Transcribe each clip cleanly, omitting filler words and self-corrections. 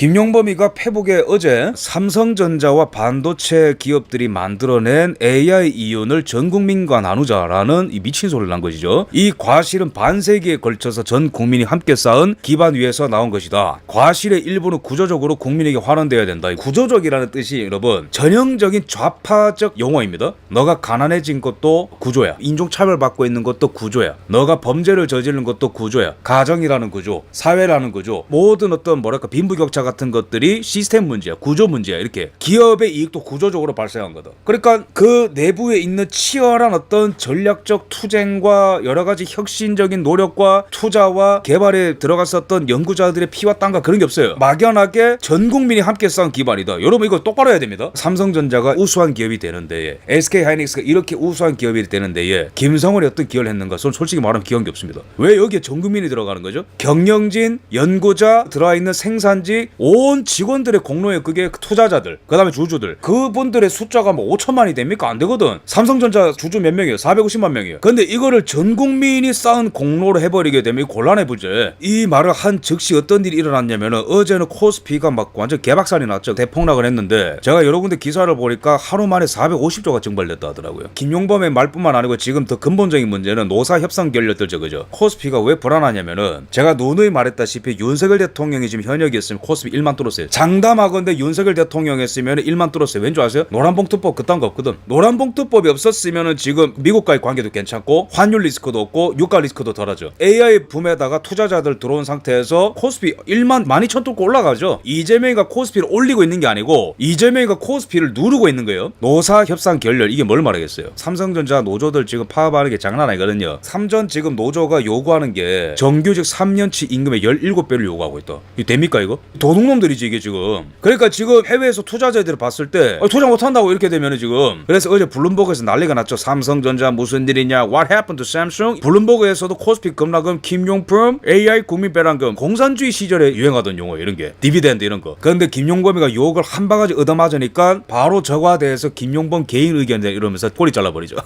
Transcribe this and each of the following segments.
김용범이가 페북에 어제 삼성전자와 반도체 기업들이 만들어낸 AI 이윤을 전 국민과 나누자라는 이 미친 소리를 난 것이죠. 이 과실은 반세기에 걸쳐서 전 국민이 함께 쌓은 기반 위에서 나온 것이다. 과실의 일부는 구조적으로 국민에게 환원되어야 된다. 구조적이라는 뜻이 여러분 전형적인 좌파적 용어입니다. 너가 가난해진 것도 구조야. 인종차별받고 있는 것도 구조야. 너가 범죄를 저지른 것도 구조야. 가정이라는 구조, 사회라는 구조, 모든 어떤 뭐랄까 빈부격차 같은 것들이 시스템 문제야, 구조 문제야. 이렇게 기업의 이익도 구조적으로 발생한 거다. 그러니까 그 내부에 있는 치열한 어떤 전략적 투쟁과 여러 가지 혁신적인 노력과 투자와 개발에 들어갔었던 연구자들의 피와 땀과 그런 게 없어요. 막연하게 전 국민이 함께 쌓은 기반이다. 여러분 이거 똑바로 해야 됩니다. 삼성전자가 우수한 기업이 되는데 SK하이닉스가 이렇게 우수한 기업이 되는데 김성월이 어떤 기여를 했는가? 저는 솔직히 말하면 기여한 게 없습니다. 왜 여기에 전 국민이 들어가는 거죠? 경영진, 연구자, 들어있는 생산직, 온 직원들의 공로에 그게 투자자들, 그 다음에 주주들, 그분들의 숫자가 뭐 5천만이 됩니까? 안 되거든. 삼성전자 주주 몇 명이에요? 450만 명이에요. 근데 이거를 전 국민이 쌓은 공로로 해버리게 되면 곤란해 보죠. 이 말을 한 즉시 어떤 일이 일어났냐면은 어제는 코스피가 막 완전 개박살이 났죠. 대폭락을 했는데 제가 여러 군데 기사를 보니까 하루 만에 450조가 증발됐다 하더라고요. 김용범의 말뿐만 아니고 지금 더 근본적인 문제는 노사 협상 결렬들 저거죠. 코스피가 왜 불안하냐면은 제가 누누이 말했다시피 윤석열 대통령이 지금 현역이었으면 코스피 1만 뚫었어요. 장담하건대 윤석열 대통령 했으면 1만 뚫었어요. 왠 줄 아세요? 노란봉투법 그딴 거 없거든. 노란봉투법이 없었으면 지금 미국과의 관계도 괜찮고 환율 리스크도 없고 유가 리스크도 덜하죠. AI 붐에다가 투자자들 들어온 상태에서 코스피 1만 12,000 뚫고 올라가죠. 이재명이가 코스피를 올리고 있는 게 아니고 이재명이가 코스피를 누르고 있는 거예요. 노사 협상 결렬 이게 뭘 말하겠어요? 삼성전자 노조들 지금 파업하는 게 장난 아니거든요. 삼전 지금 노조가 요구하는 게 정규직 3년치 임금의 17배를 요구하고 있다. 이거 됩니까 이거? 도둑놈들이지 이게 지금. 그러니까 지금 해외에서 투자자들이 봤을 때 투자 못한다고 이렇게 되면은 지금. 그래서 어제 블룸버그에서 난리가 났죠. 삼성전자 무슨 일이냐, What happened to Samsung? 블룸버그에서도 코스피 급락금, 김용범, AI 국민배당금, 공산주의 시절에 유행하던 용어 이런 게 디비덴드 이런 거. 그런데 김용범이가 욕을 한 바가지 얻어맞으니까 바로 저거에 대해서 김용범 개인 의견 이러면서 꼬리 잘라버리죠.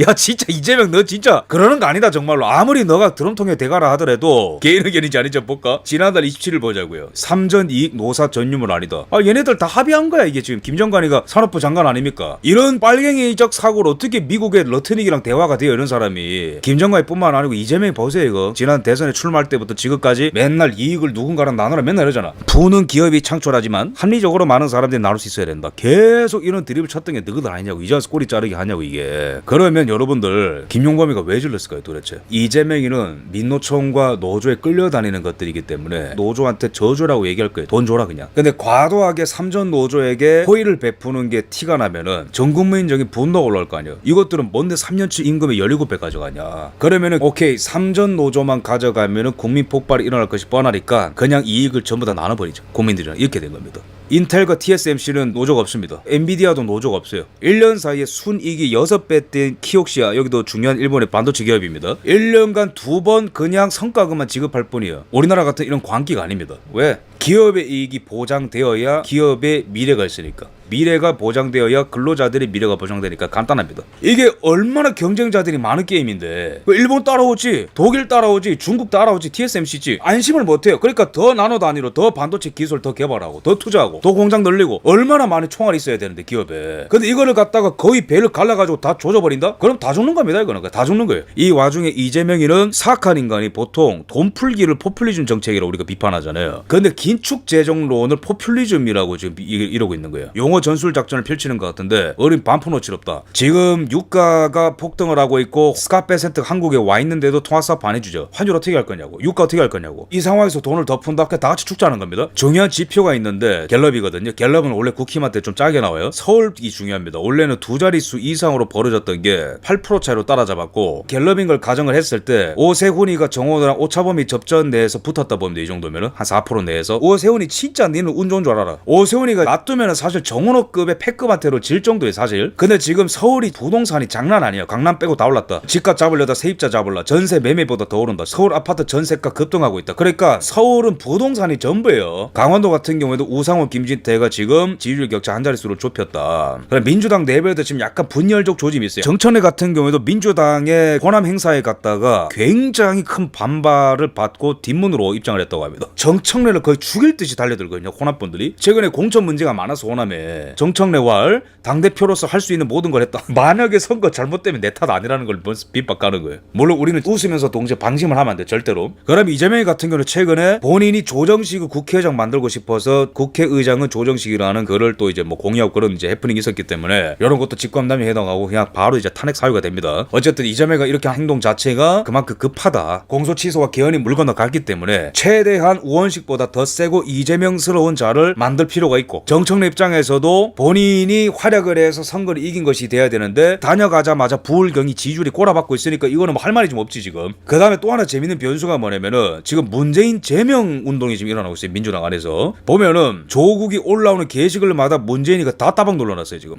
야 진짜 이재명 너 진짜 그러는 거 아니다 정말로. 아무리 너가 드럼통에 대가라 하더라도 개인 의견인지 아닌지 볼까? 지난달 27일 보자고요. 삼전 이익 노사 전유물 아니다. 얘네들 다 합의한 거야. 이게 지금 김정관이가 산업부 장관 아닙니까? 이런 빨갱이적 사고를 어떻게 미국의 러트닉이랑 대화가 돼요? 이런 사람이. 김정관이 뿐만 아니고 이재명이 보세요 이거. 지난 대선에 출마할 때부터 지금까지 맨날 이익을 누군가랑 나누라 맨날 이러잖아. 부는 기업이 창출하지만 합리적으로 많은 사람들이 나눌 수 있어야 된다. 계속 이런 드립을 쳤던 게 너희들 아니냐고. 이제 와서 꼬리 자르기 하냐고 이게. 그러면 여러분들 김용범이가 왜 질렀을까요 도대체? 이재명이는 민노총과 노조에 끌려다니는 것들이기 때문에 노조한테 저주라고 얘기할 거예요. 돈 줘라 그냥. 근데 과도하게 삼전 노조에게 호의를 베푸는 게 티가 나면은 전 국민적인 분노가 올라올 거 아니에요. 이것들은 뭔데 3년치 임금의 17배 가져가냐. 그러면은 오케이 삼전 노조만 가져가면은 국민 폭발이 일어날 것이 뻔하니까 그냥 이익을 전부 다 나눠버리죠. 국민들이랑 이렇게 된 겁니다. 인텔과 TSMC는 노조가 없습니다. 엔비디아도 노조가 없어요. 1년 사이에 순이익이 6배 뛴 키옥시아, 여기도 중요한 일본의 반도체 기업입니다. 1년간 2번 그냥 성과금만 지급할 뿐이에요. 우리나라 같은 이런 광기가 아닙니다. 왜? 기업의 이익이 보장되어야 기업의 미래가 있으니까. 미래가 보장되어야 근로자들의 미래가 보장되니까 간단합니다. 이게 얼마나 경쟁자들이 많은 게임인데 일본 따라오지, 독일 따라오지, 중국 따라오지, TSMC지 안심을 못해요. 그러니까 더 나노 단위로 더 반도체 기술 더 개발하고 더 투자하고 더 공장 늘리고 얼마나 많은 총알이 있어야 되는데 기업에. 근데 이거를 갖다가 거의 배를 갈라가지고 다 조져버린다? 그럼 다 죽는 겁니다. 이거는 다 죽는 거예요. 이 와중에 이재명이는 사악한 인간이 보통 돈 풀기를 포퓰리즘 정책이라고 우리가 비판하잖아요. 근데 긴축 재정론을 포퓰리즘이라고 지금 이러고 있는 거예요. 용어 전술 작전을 펼치는 것 같은데 어린 반푼어치럽다. 지금 유가가 폭등을 하고 있고 스카페센트 한국에 와 있는데도 통화사업 안 해주죠. 환율 어떻게 할 거냐고, 유가 어떻게 할 거냐고. 이 상황에서 돈을 더 푼다? 다 같이 죽자는 겁니다. 중요한 지표가 있는데 갤럽이거든요. 갤럽은 원래 국힘한테 좀 짜게 나와요. 서울이 중요합니다. 원래는 두 자릿수 이상으로 벌어졌던 게 8% 차이로 따라잡았고 갤럽인 걸 가정을 했을 때 오세훈이가 정호랑 오차범위 접전 내에서 붙었다 보면 돼. 이 정도면은 한 4% 내에서. 오세훈이 진짜 니는 운 좋은 줄 알아라. 오세훈이가 놔두면은 사실 정원호급의 패급한테로 질 정도에 사실. 근데 지금 서울이 부동산이 장난 아니야. 강남 빼고 다 올랐다. 집값 잡으려다 세입자 잡을라. 전세 매매보다 더 오른다. 서울 아파트 전세가 급등하고 있다. 그러니까 서울은 부동산이 전부예요. 강원도 같은 경우에도 우상호 김진태가 지금 지지율 격차 한 자릿수로 좁혔다. 그래 민주당 내부에도 지금 약간 분열적 조짐이 있어요. 정청래 같은 경우에도 민주당의 호남 행사에 갔다가 굉장히 큰 반발을 받고 뒷문으로 입장을 했다고 합니다. 정청래를 거의 죽일 듯이 달려들거든요. 호남분들이. 최근에 공천 문제가 많아서 호남에 정청래왈 당대표로서 할 수 있는 모든 걸 했다. 만약에 선거 잘못되면 내 탓 아니라는 걸 빗박 까는 거예요. 물론 우리는 웃으면서 동시에 방심을 하면 안 돼. 절대로. 그럼 이재명 같은 경우는 최근에 본인이 조정식을 국회의장 만들고 싶어서 국회의장은 조정식이라는 거를 또 이제 뭐 공유하고 그런 이제 해프닝이 있었기 때문에 이런 것도 직권남용에 해당하고 그냥 바로 이제 탄핵 사유가 됩니다. 어쨌든 이재명이 이렇게 한 행동 자체가 그만큼 급하다. 공소 취소와 개헌이 물 건너 갔기 때문에 최대한 우원식보다 더 세고 이재명스러운 자를 만들 필요가 있고 정청래 입장에서도 본인이 활약을 해서 선거를 이긴 것이 돼야 되는데 다녀가자마자 부울경이 지지율이 꼬라박고 있으니까 이거는 뭐 할 말이 좀 없지 지금. 그 다음에 또 하나 재밌는 변수가 뭐냐면은 지금 문재인 제명 운동이 지금 일어나고 있어요. 민주당 안에서 보면은 조국이 올라오는 게시글마다 문재인이가 다 따박 놀라놨어요 지금.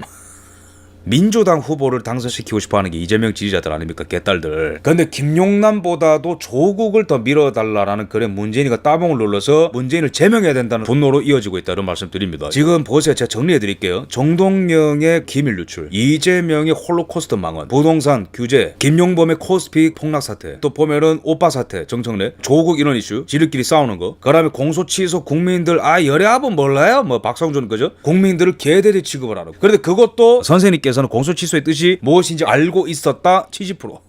민주당 후보를 당선시키고 싶어하는 게 이재명 지지자들 아닙니까? 개딸들. 근데 김용남보다도 조국을 더 밀어달라라는 그런 문재인이가 따봉을 눌러서 문재인을 제명해야 된다는 분노로 이어지고 있다 이런 말씀 드립니다. 지금 보세요. 제가 정리해드릴게요. 정동영의 기밀 유출, 이재명의 홀로코스트 망언, 부동산 규제, 김용범의 코스피 폭락 사태, 또 보면은 오빠 사태, 정청래, 조국 이런 이슈, 지들끼리 싸우는 거, 그 다음에 공소 취소 국민들 열애합은 몰라요? 뭐 박성준 그죠? 국민들을 개대리 취급을 하는 거. 그런데 그것도 선생님께서는 공소 취소의 뜻이 무엇인지 알고 있었다 70%.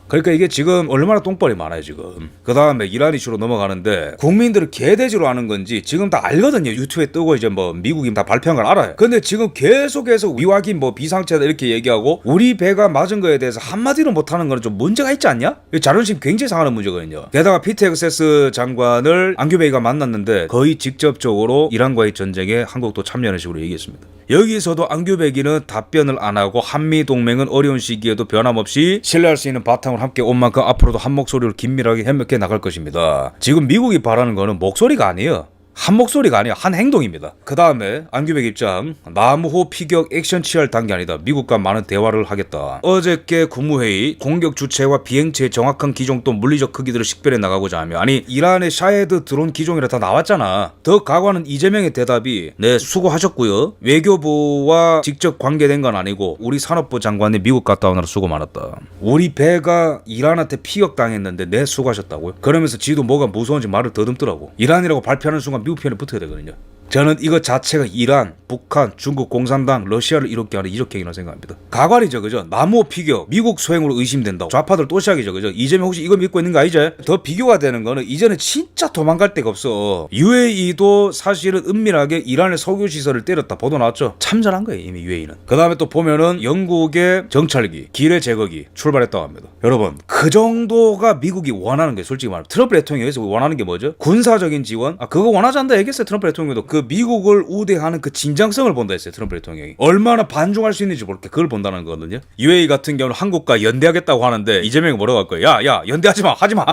그러니까 이게 지금 얼마나 똥벌이 많아요 지금. 그 다음에 이란 이슈로 넘어가는데 국민들을 개돼지로 하는 건지 지금 다 알거든요. 유튜브에 뜨고 이제 뭐 미국이 다 발표한 걸 알아요. 근데 지금 계속해서 위확인 뭐 비상체다 이렇게 얘기하고 우리 배가 맞은 거에 대해서 한마디로 못하는 거는 좀 문제가 있지 않냐? 자존심 굉장히 상하는 문제거든요. 게다가 피트 엑세스 장관을 안규베이가 만났는데 거의 직접적으로 이란과의 전쟁에 한국도 참여하는 식으로 얘기했습니다. 여기서도 안규백이는 답변을 안 하고 한미동맹은 어려운 시기에도 변함없이 신뢰할 수 있는 바탕을 함께 온 만큼 앞으로도 한 목소리로 긴밀하게 협력해 나갈 것입니다. 지금 미국이 바라는 거는 목소리가 아니에요. 한 목소리가 아니야. 한 행동입니다. 그 다음에 안규백 입장, 남호 피격 액션 취할 단계 아니다. 미국과 많은 대화를 하겠다. 어저께 국무회의 공격 주체와 비행체의 정확한 기종 또 물리적 크기들을 식별해 나가고자 하며 아니 이란의 샤헤드 드론 기종이라 다 나왔잖아. 더 과거는 이재명의 대답이 네 수고하셨고요. 외교부와 직접 관계된 건 아니고 우리 산업부 장관이 미국 갔다 오느라 수고 많았다. 우리 배가 이란한테 피격당했는데 네 수고하셨다고요? 그러면서 지도 뭐가 무서운지 말을 더듬더라고. 이란이라고 발표하는 순간 미국 편에 붙어야 되거든요. 저는 이거 자체가 이란, 북한, 중국 공산당, 러시아를 이롭게 하는 이적행위라고 생각합니다. 가관이죠, 그죠? 남호 피격, 미국 소행으로 의심된다고. 좌파들 또 시작이죠, 그죠? 이재명 혹시 이거 믿고 있는 거 아니죠? 더 비교가 되는 거는 이제는 진짜 도망갈 데가 없어. UAE도 사실은 은밀하게 이란의 석유시설을 때렸다 보도 나왔죠? 참전한 거예요, 이미 UAE는. 그 다음에 또 보면은 영국의 정찰기, 기뢰 제거기 출발했다고 합니다. 여러분, 그 정도가 미국이 원하는 게 솔직히 말하면 트럼프 대통령에서 원하는 게 뭐죠? 군사적인 지원? 그거 원하지 않다 얘기했어요, 트럼프 대통령도. 그 미국을 우대하는 그 진정성을 본다 했어요. 트럼프 대통령이 얼마나 반중할 수 있는지 볼게 그걸 본다는 거거든요. UAE 같은 경우는 한국과 연대하겠다고 하는데 이재명이 뭐라고 할 거예요? 야 연대하지마 하지마.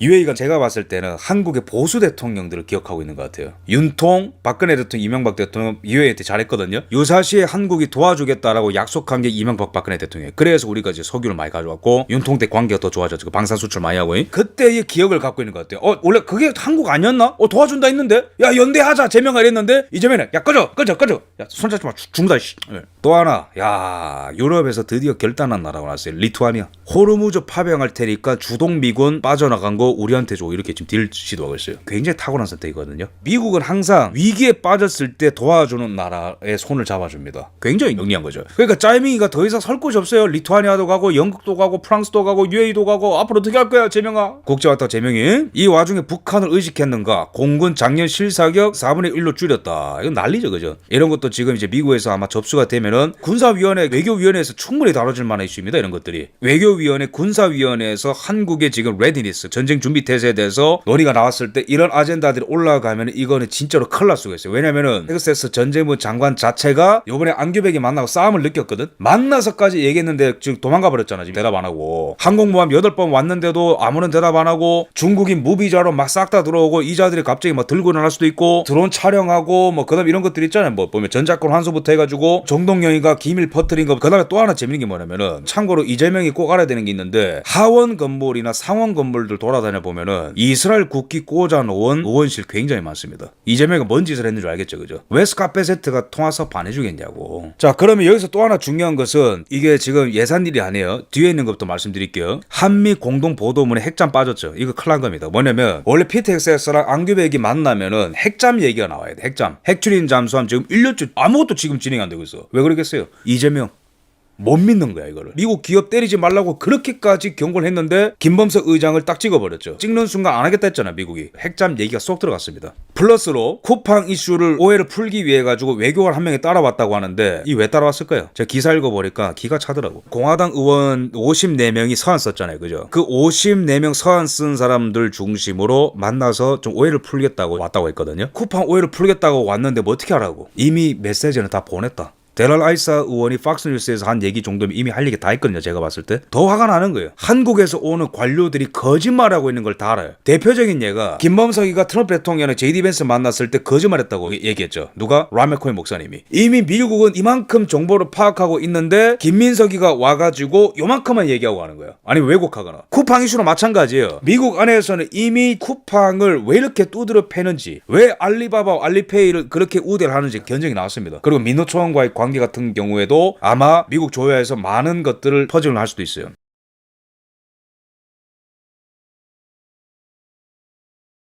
UAE가 제가 봤을 때는 한국의 보수 대통령들을 기억하고 있는 것 같아요. 윤통, 박근혜 대통령, 이명박 대통령 UAE한테 잘했거든요. 유사시에 한국이 도와주겠다라고 약속한 게 이명박 박근혜 대통령이에요. 그래서 우리가 이제 석유를 많이 가져왔고 윤통 때 관계가 더 좋아졌죠. 그 방산 수출 많이 하고 그때의 기억을 갖고 있는 것 같아요. 원래 그게 한국 아니었나? 도와준다 했는데 야 연대하자 제명을 했는데 이재명이 야 꺼져 야 손잡지 마 죽는다 씨. 또 하나 야 유럽에서 드디어 결단한 나라가 나왔어요. 리투아니아. 호르무즈 파병할 테니까 주동 미군 빠져나간 거 우리한테 줘 이렇게 지금 딜 시도하고 있어요. 굉장히 탁월한 선택이거든요. 미국은 항상 위기에 빠졌을 때 도와주는 나라의 손을 잡아줍니다. 굉장히 영리한 거죠. 그러니까 짜이밍이가 더 이상 설 곳이 없어요. 리투아니아도 가고 영국도 가고 프랑스도 가고 UAE도 가고 앞으로 어떻게 할 거야 재명아. 국제화타 재명이 이 와중에 북한을 의식했는가 공군 작년 실사격 4분의 1로 줄였다. 이건 난리죠 그죠. 이런 것도 지금 이제 미국에서 아마 접수가 되면은 군사위원회 외교위원회에서 충분히 다뤄질 만한 이슈입니다. 이런 것들이 외교위원회 군사위원회에서 한국의 지금 레디니스 전쟁 준비 태세에 대해서 논의가 나왔을 때 이런 아젠다들이 올라가면 이거는 진짜로 큰일 날 수가 있어요. 왜냐면은 텍사스 전쟁부 장관 자체가 요번에 안규백이 만나고 싸움을 느꼈거든. 만나서까지 얘기했는데 지금 도망가 버렸잖아. 지금 대답 안 하고 항공모함 8번 왔는데도 아무런 대답 안 하고 중국인 무비자로 막 싹 다 들어오고 이자들이 갑자기 막 들고 일어날 수도 있고 드론 촬영하고 뭐 그다음 이런 것들 있잖아요. 뭐 보면 전작권 환수부터 해가지고 정동영이가 기밀 퍼뜨린 거. 그다음에 또 하나 재밌는 게 뭐냐면은 참고로 이재명이 꼭 알아야 되는 게 있는데 하원 건물이나 상원 건물들 돌아다니는 돌아다녀 보면은 이스라엘 국기 꽂아놓은 의원실 굉장히 많습니다. 이재명이 뭔 짓을 했는지 알겠죠, 그죠? 왜 스카페 세트가 통화사업 안 해주겠냐고. 자, 그러면 여기서 또 하나 중요한 것은 이게 지금 예산일이 아니에요. 뒤에 있는 것부터 말씀드릴게요. 한미 공동 보도문에 핵잠 빠졌죠. 이거 큰일 난 겁니다. 뭐냐면 원래 피트 엑세스랑 앙규백이 만나면은 핵잠 얘기가 나와야 돼. 핵잠. 핵추린 잠수함 지금 1년째 아무것도 지금 진행 안 되고 있어. 왜 그러겠어요? 이재명 못 믿는 거야 이거를. 미국 기업 때리지 말라고 그렇게까지 경고를 했는데 김범석 의장을 딱 찍어버렸죠. 찍는 순간 안 하겠다 했잖아 미국이. 핵잠 얘기가 쏙 들어갔습니다. 플러스로 쿠팡 이슈를 오해를 풀기 위해 가지고 외교관 한 명이 따라왔다고 하는데 이 왜 따라왔을까요? 제가 기사 읽어보니까 기가 차더라고. 공화당 의원 54명이 서한 썼잖아요, 그죠? 그 54명 서한 쓴 사람들 중심으로 만나서 좀 오해를 풀겠다고 왔다고 했거든요. 쿠팡 오해를 풀겠다고 왔는데 뭐 어떻게 하라고? 이미 메시지는 다 보냈다. 데랄 아이사 의원이 팍스뉴스에서 한 얘기 정도면 이미 할 얘기 다 했거든요. 제가 봤을 때. 더 화가 나는 거예요. 한국에서 오는 관료들이 거짓말하고 있는 걸 다 알아요. 대표적인 예가 김범석이가 트럼프 대통령이 제이디 벤스 만났을 때 거짓말했다고 얘기했죠. 누가? 라 맥코이 목사님이. 이미 미국은 이만큼 정보를 파악하고 있는데 김민석이가 와가지고 요만큼만 얘기하고 가는 거예요. 아니 왜곡하거나. 쿠팡 이슈로 마찬가지예요. 미국 안에서는 이미 쿠팡을 왜 이렇게 두드려 패는지, 왜 알리바바와 알리페이를 그렇게 우대를 하는지 견적이 나왔습니다. 그리고 민노초원과의 관계 같은 경우에도 아마 미국 조야에서 많은 것들을 퍼즐을 할 수도 있어요.